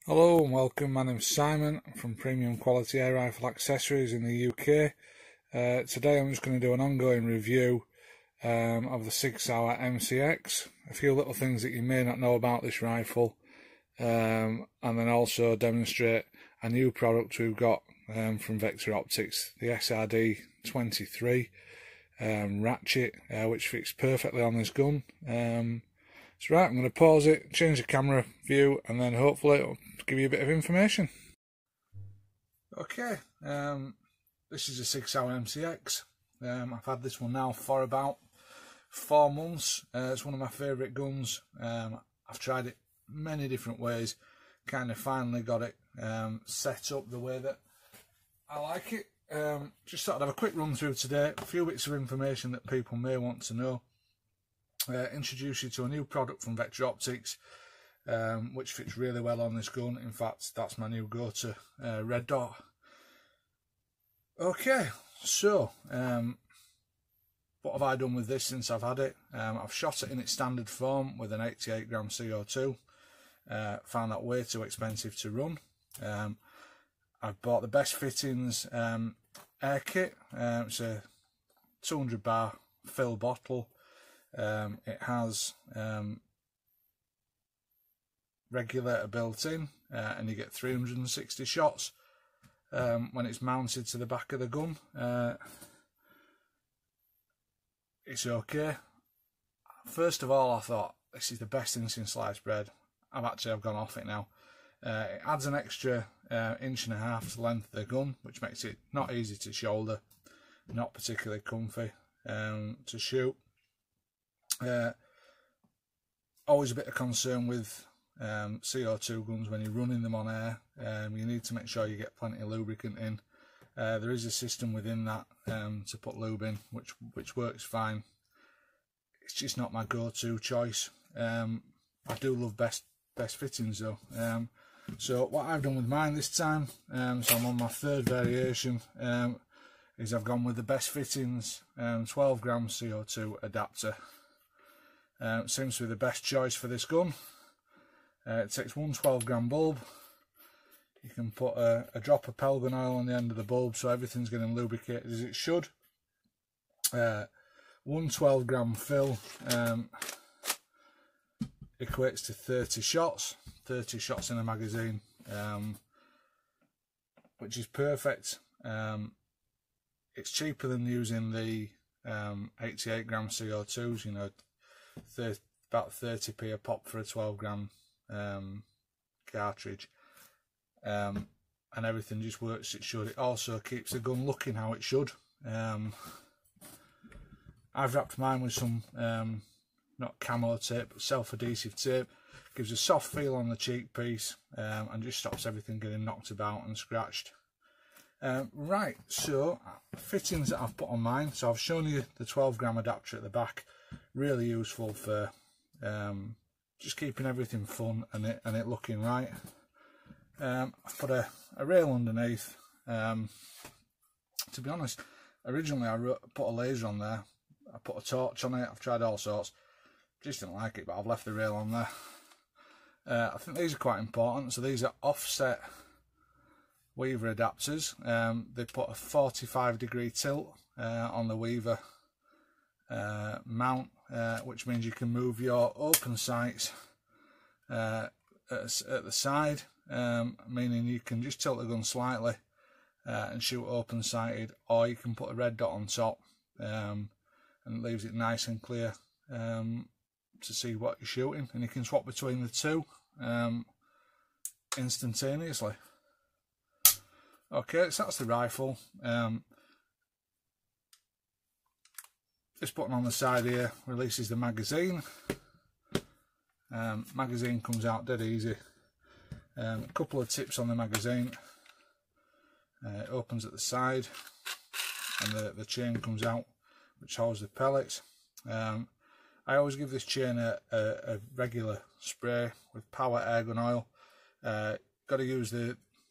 Hello and welcome, my name's Simon. I'm from Premium Quality Air Rifle Accessories in the UK. Today I'm just going to do an ongoing review of the Sig Sauer MCX. A few little things that you may not know about this rifle, and then also demonstrate a new product we've got from Vector Optics, the SRD 23 Ratchet, which fits perfectly on this gun. So right, I'm going to pause it, change the camera view, and then hopefully it'll give you a bit of information. Okay, this is a Sig Sauer MCX. I've had this one now for about 4 months. It's one of my favourite guns. I've tried it many different ways, kind of finally got it set up the way that I like it. Just thought I'd have a quick run through today, a few bits of information that people may want to know. Introduce you to a new product from Vector Optics, which fits really well on this gun. In fact, that's my new go-to red dot. Okay, so what have I done with this since I've had it? I've shot it in its standard form with an 88 gram CO2. Found that way too expensive to run. I've bought the best fittings air kit. It's a 200 bar fill bottle. It has regulator built in, and you get 360 shots when it's mounted to the back of the gun. It's okay. First of all, I thought this is the best thing since sliced bread. I've gone off it now. It adds an extra 1.5 inches to the length of the gun, which makes it not easy to shoulder, not particularly comfy to shoot. Always a bit of concern with CO2 guns when you're running them on air. You need to make sure you get plenty of lubricant in. There is a system within that to put lube in, which works fine. It's just not my go-to choice. I do love best fittings though. So what I've done with mine this time, so I'm on my 3rd variation, is I've gone with the best fittings 12 gram CO2 adapter. Seems to be the best choice for this gun. It takes one 12 gram bulb. You can put a drop of pelgon oil on the end of the bulb so everything's getting lubricated as it should. One 12 gram fill equates to 30 shots. 30 shots in a magazine, which is perfect. It's cheaper than using the 88 gram CO2s, you know, about 30p a pop for a 12 gram cartridge, and everything just works as it should. It also keeps the gun looking how it should. I've wrapped mine with some not camo tape but self-adhesive tape. Gives a soft feel on the cheek piece, and just stops everything getting knocked about and scratched. Right, so fittings that I've put on mine. So I've shown you the 12 gram adapter at the back, really useful for just keeping everything fun and it looking right. I've put a rail underneath. To be honest, originally I put a laser on there. I put a torch on it. I've tried all sorts, just didn't like it, but I've left the rail on there. I think these are quite important. So these are offset weaver adapters. They put a 45-degree tilt on the weaver mount, which means you can move your open sights at the side, meaning you can just tilt the gun slightly and shoot open sighted, or you can put a red dot on top, and it leaves it nice and clear to see what you're shooting, and you can swap between the two instantaneously. Okay, so that's the rifle. This button on the side here releases the magazine. Magazine comes out dead easy. A couple of tips on the magazine. It opens at the side, and the chain comes out, which holds the pellets. I always give this chain a regular spray with power airgun oil. Got to use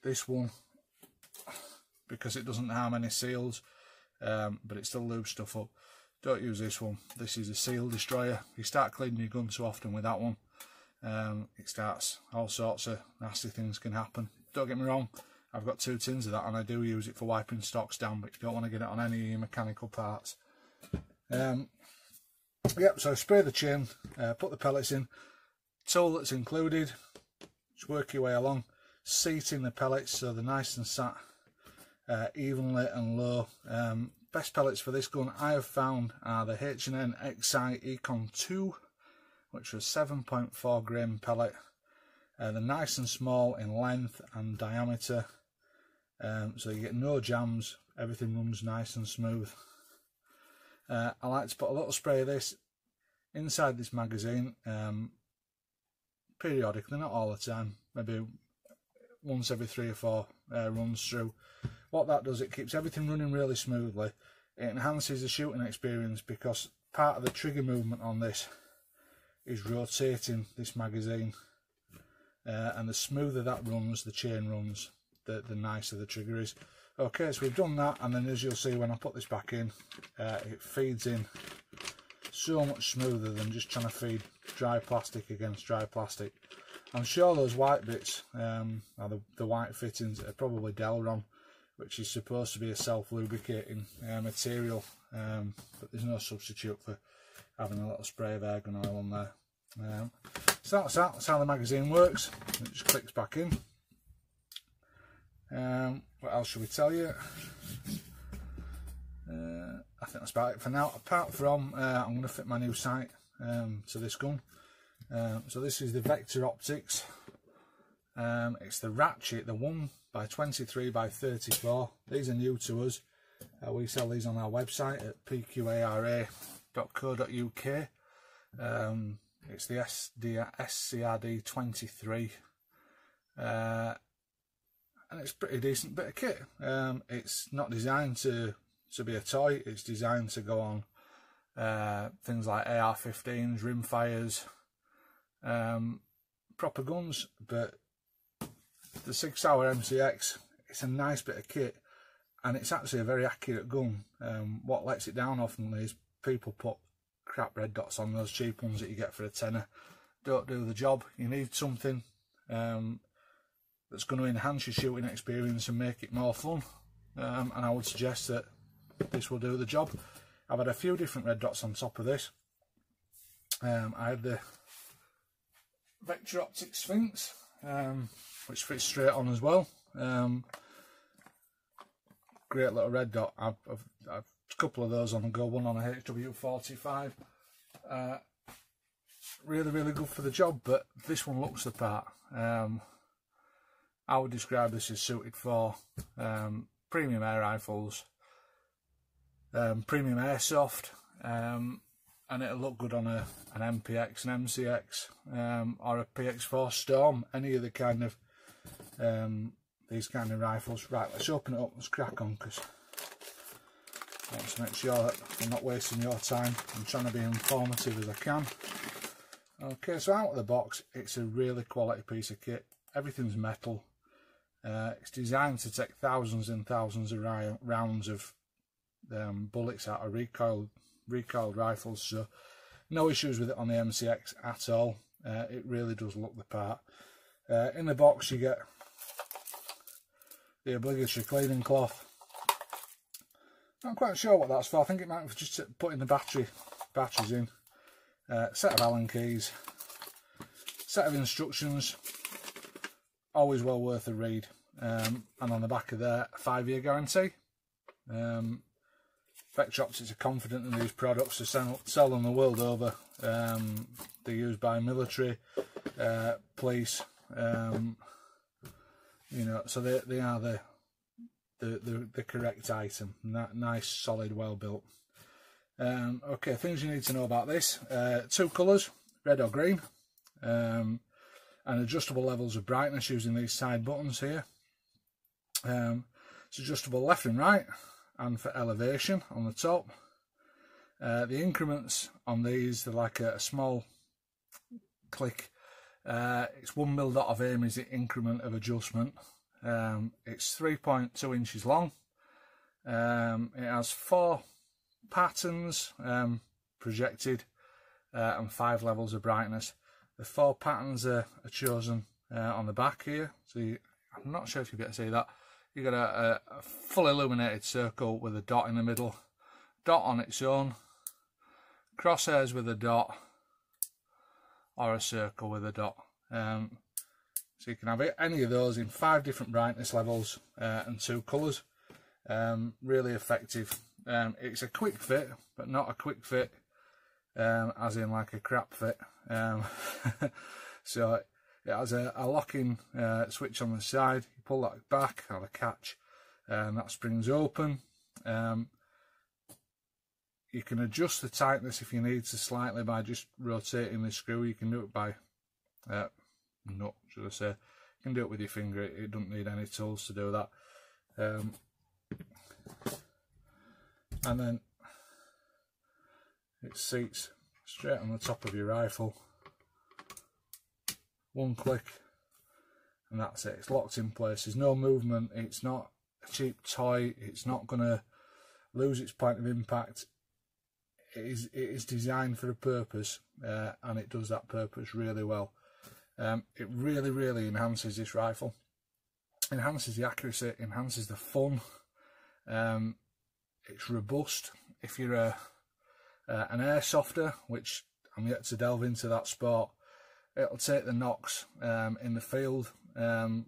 this one because it doesn't harm any seals, but it still lubes stuff up. Don't use this one. This is a seal destroyer. You start cleaning your gun too often with that one, it starts, all sorts of nasty things can happen. Don't get me wrong, I've got 2 tins of that and I do use it for wiping stocks down, but you don't want to get it on any of your mechanical parts. Yep, so spray the chain, put the pellets in, tool that's included, just work your way along, seating the pellets so they're nice and sat evenly and low. Best pellets for this gun I have found are the H&N XI Econ 2, which was 7.4 grain pellet. They're nice and small in length and diameter, so you get no jams, everything runs nice and smooth. I like to put a little spray of this inside this magazine periodically, not all the time, maybe once every 3 or 4 runs through. What that does, it keeps everything running really smoothly. It enhances the shooting experience because part of the trigger movement on this is rotating this magazine, and the smoother that runs, the chain runs, the nicer the trigger is. Okay, so we've done that, and then as you'll see when I put this back in, it feeds in so much smoother than just trying to feed dry plastic against dry plastic. I'm sure those white bits, the white fittings, are probably Delron, which is supposed to be a self-lubricating material, but there's no substitute for having a little spray of argon oil on there. So that's how the magazine works. It just clicks back in. What else should we tell you? I think that's about it for now, apart from I'm going to fit my new sight to this gun. So this is the Vector Optics. It's the Ratchet, the 1x23x34. These are new to us. We sell these on our website at pqara.co.uk. It's the SCRD 23, and it's a pretty decent bit of kit. It's not designed to be a toy. It's designed to go on things like AR-15s, rimfires, proper guns. But the Sig Sauer MCX, it's a nice bit of kit, and it's actually a very accurate gun. What lets it down often is people put crap red dots on those cheap ones that you get for a tenner. Don't do the job. You need something that's going to enhance your shooting experience and make it more fun, and I would suggest that this will do the job. I've had a few different red dots on top of this. I had the Vector Optics Sphinx, which fits straight on as well. Great little red dot. I've a couple of those on the go, one on a HW45. Really good for the job, but this one looks the part. I would describe this as suited for premium air rifles, premium airsoft, and it'll look good on an MPX, an MCX, or a PX4 Storm, any of the kind of these kind of rifles. Right, let's open it up, let's crack on, because I want to make sure that I'm not wasting your time. I'm trying to be informative as I can. Okay, so out of the box, it's a really quality piece of kit. Everything's metal. It's designed to take thousands and thousands of rounds of bullets out of recoiled rifles, so no issues with it on the MCX at all. It really does look the part. In the box you get the obligatory cleaning cloth. Not quite sure what that's for. I think it might be just putting the batteries in. Set of Allen keys, set of instructions, always well worth a read, and on the back of there, a 5-year guarantee. Vector Optics are confident in these products to sell them the world over. They're used by military, police, you know, so they are the correct item. Nice, solid, well built. Okay, things you need to know about this: 2 colours, red or green, and adjustable levels of brightness using these side buttons here. It's adjustable left and right, and for elevation on the top. The increments on these, they're like a small click. It's 1mm dot of aim is the increment of adjustment. It's 3.2 inches long. It has 4 patterns projected, and 5 levels of brightness. The 4 patterns are chosen on the back here. So I'm not sure if you'll be able to see that. You've got a full illuminated circle with a dot in the middle, dot on its own, crosshairs with a dot, or a circle with a dot. So you can have any of those in 5 different brightness levels and 2 colours. Really effective. It's a quick fit, but not a quick fit as in like a crap fit. So it has a locking switch on the side. You pull that back, have a catch, and that springs open. You can adjust the tightness if you need to slightly by just rotating the screw. You can do it by nut, should I say. You can do it with your finger. It doesn't need any tools to do that. And then it seats straight on the top of your rifle. 1 click, and that's it. It's locked in place. There's no movement. It's not a cheap toy. It's not going to lose its point of impact. It is designed for a purpose, and it does that purpose really well. It really enhances this rifle. Enhances the accuracy, enhances the fun. It's robust. If you're an airsofter, which I'm yet to delve into that sport, it'll take the knocks in the field, you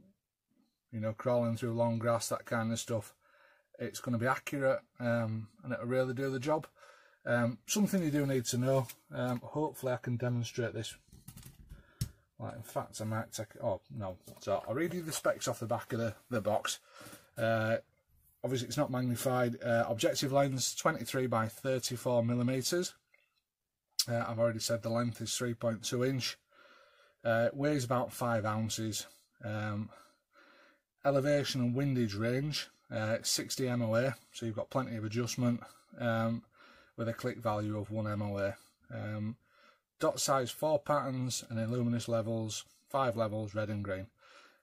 know, crawling through long grass, that kind of stuff. It's going to be accurate, and it'll really do the job. Something you do need to know, hopefully I can demonstrate this. Well, in fact, I might take it. Oh, no. So I'll read you the specs off the back of the box. Obviously, it's not magnified. Objective lens 23 by 34 millimeters. I've already said the length is 3.2 inch. It weighs about 5 ounces. Elevation and windage range, 60 MOA, so you've got plenty of adjustment, with a click value of 1 MOA. Dot size 4 patterns and illuminous levels, 5 levels, red and green.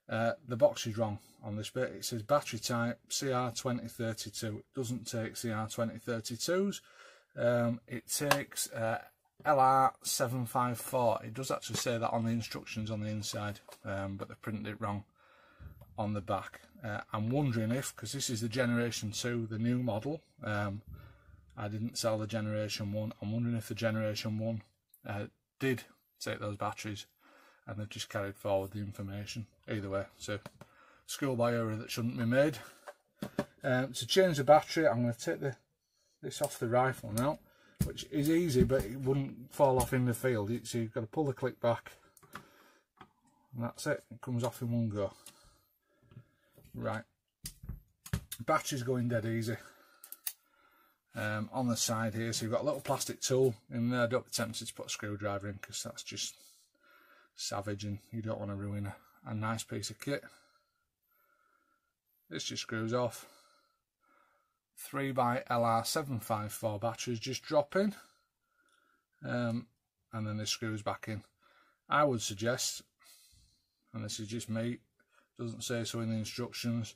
The box is wrong on this bit. It says battery type CR2032. It doesn't take CR2032s. It takes LR754. It does actually say that on the instructions on the inside, but they printed it wrong on the back. I'm wondering if, because this is the Generation 2, the new model, I didn't sell the Generation 1, I'm wondering if the Generation 1 did take those batteries and they've just carried forward the information. Either way, so schoolboy error that shouldn't be made. To change the battery, I'm going to take this off the rifle now, which is easy, but it wouldn't fall off in the field. So you've got to pull the click back, and that's it. It comes off in one go. Right, battery's going dead easy. On the side here, so you've got a little plastic tool in there. Don't be tempted to put a screwdriver in, because that's just savage and you don't want to ruin a nice piece of kit. This just screws off. 3x LR754 batteries just drop in, and then this screws back in. I would suggest, and this is just me, doesn't say so in the instructions,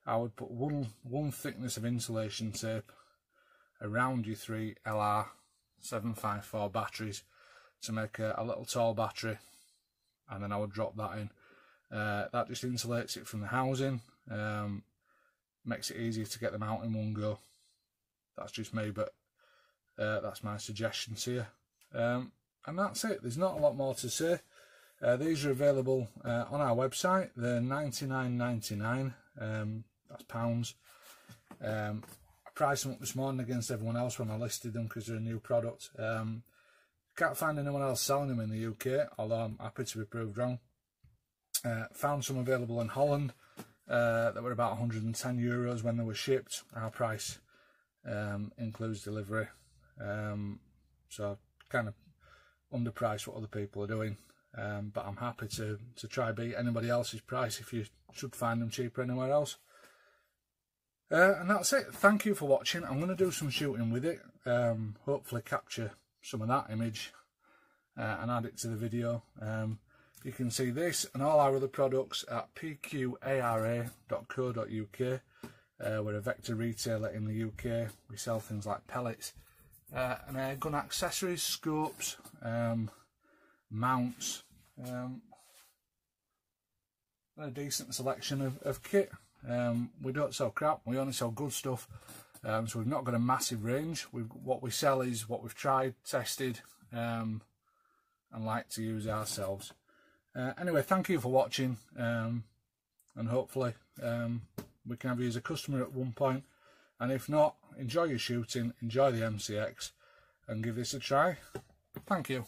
I would put one thickness of insulation tape around your 3 LR754 batteries to make a little tall battery, and then I would drop that in. That just insulates it from the housing, makes it easier to get them out in one go. That's just me, but that's my suggestion to you. And that's it. There's not a lot more to say. These are available on our website. They're £99.99. That's pounds. I priced them up this morning against everyone else when I listed them because they're a new product. Can't find anyone else selling them in the UK, although I'm happy to be proved wrong. Found some available in Holland that were about €110 when they were shipped. Our price includes delivery, so kind of underpriced what other people are doing, but I'm happy to try beat anybody else's price if you should find them cheaper anywhere else. And that's it. Thank you for watching. I'm going to do some shooting with it, hopefully capture some of that image and add it to the video. You can see this and all our other products at pqara.co.uk. We're a vector retailer in the UK. We sell things like pellets and gun accessories, scopes, mounts, A decent selection of kit. We don't sell crap, we only sell good stuff, so we've not got a massive range. What we sell is what we've tried, tested, and like to use ourselves. Anyway, thank you for watching, and hopefully we can have you as a customer at one point, and if not, enjoy your shooting, enjoy the MCX, and give this a try. Thank you.